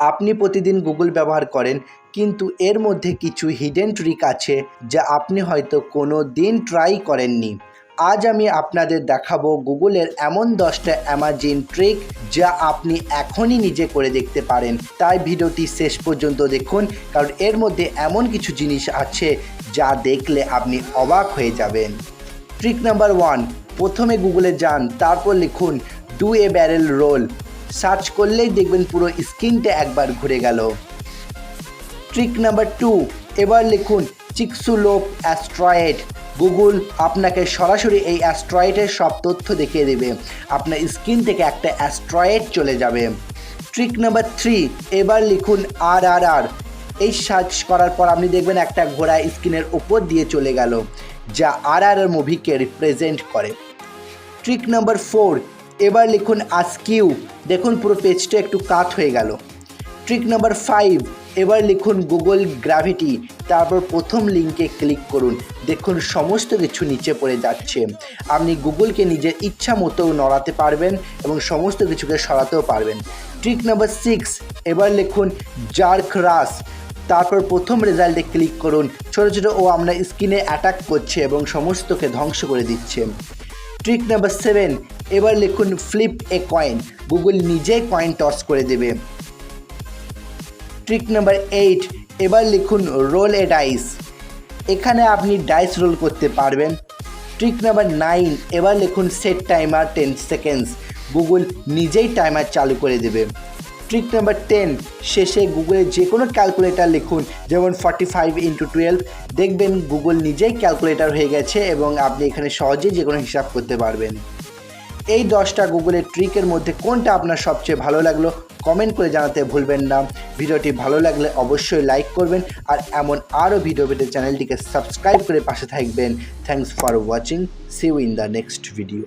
আপনি প্রতিদিন গুগল ব্যবহার করেন, কিন্তু এর মধ্যে কিছু হিডেন ট্রিক আছে যা আপনি হয়তো কোনো দিন ট্রাই করেননি। আজ আমি আপনাদের দেখাবো গুগলের এমন 10টা অ্যামাজিং ট্রিক যা আপনি এখনই নিজে করে দেখতে পারেন। তাই ভিডিওটি শেষ পর্যন্ত দেখুন, কারণ এর মধ্যে এমন কিছু জিনিস আছে যা দেখলে আপনি অবাক হয়ে যাবেন। ট্রিক নাম্বার 1, প্রথমে গুগলে যান, তারপর লিখুন do a barrel roll. Search করলেই দেখবেন পুরো স্ক্রিনটা একবার ঘুরে গেল। ট্রিক নাম্বার 2, এবার লিখুন চিকসুলোপ অ্যাস্ট্রয়েড। গুগল আপনাকে সরাসরি এই অ্যাস্ট্রয়েডের সব তথ্য দেখিয়ে দেবে। আপনার স্ক্রিন থেকে একটা অ্যাস্ট্রয়েড চলে যাবে। ট্রিক নাম্বার 3, এবার লিখুন RRR। এই সার্চ করার পর আপনি দেখবেন একটা ঘোড়া স্ক্রিনের ওপর দিয়ে চলে গেল, যা RRR মুভিকে রিপ্রেজেন্ট করে। ট্রিক নাম্বার 4, এবার লিখুন আস্কিউ। দেখুন পুরো পেজটা একটু কাট হয়ে গেল। ট্রিক নাম্বার 5, এবার লিখুন গুগল গ্র্যাভিটি, তারপর প্রথম লিঙ্কে ক্লিক করুন। দেখুন সমস্ত কিছু নিচে পড়ে যাচ্ছে। আপনি গুগলকে নিজের ইচ্ছা মতো নড়াতে পারবেন এবং সমস্ত কিছুকে সরাতেও পারবেন। ট্রিক নাম্বার 6, এবার লিখুন জার্ক রাস, তারপর প্রথম রেজাল্টে ক্লিক করুন। ছোটো ছোটো ও আমরা স্ক্রিনে অ্যাটাক করছে এবং সমস্তকে ধ্বংস করে দিচ্ছে। ট্রিক নাম্বার 7, এবার লিখুন ফ্লিপ এ কয়েন। গুগল নিজেই কয়েন টস করে দেবে। ট্রিক নাম্বার 8, এবার লিখুন রোল এ ডাইস। এখানে আপনি ডাইস রোল করতে পারবেন। ট্রিক নাম্বার 9, এবার লিখুন সেট টাইমার 10 সেকেন্ডস। গুগল নিজেই টাইমার চালু করে দেবে। ট্রিক নাম্বার 10, শেষে গুগলের যে কোনো ক্যালকুলেটর লিখুন, যেমন 45 × 12। দেখবেন গুগল নিজেই ক্যালকুলেটর হয়ে গেছে এবং আপনি এখানে সহজেই যে কোনো হিসাব করতে পারবেন। এই 10টা গুগলের ট্রিকের মধ্যে কোনটা আপনার সবচেয়ে ভালো লাগলো কমেন্ট করে জানাতে ভুলবেন না। ভিডিওটি ভালো লাগলে অবশ্যই লাইক করবেন, আর এমন আরও ভিডিও পেতে চ্যানেলটিকে সাবস্ক্রাইব করে পাশে থাকবেন। Thanks for watching, see you in the next video.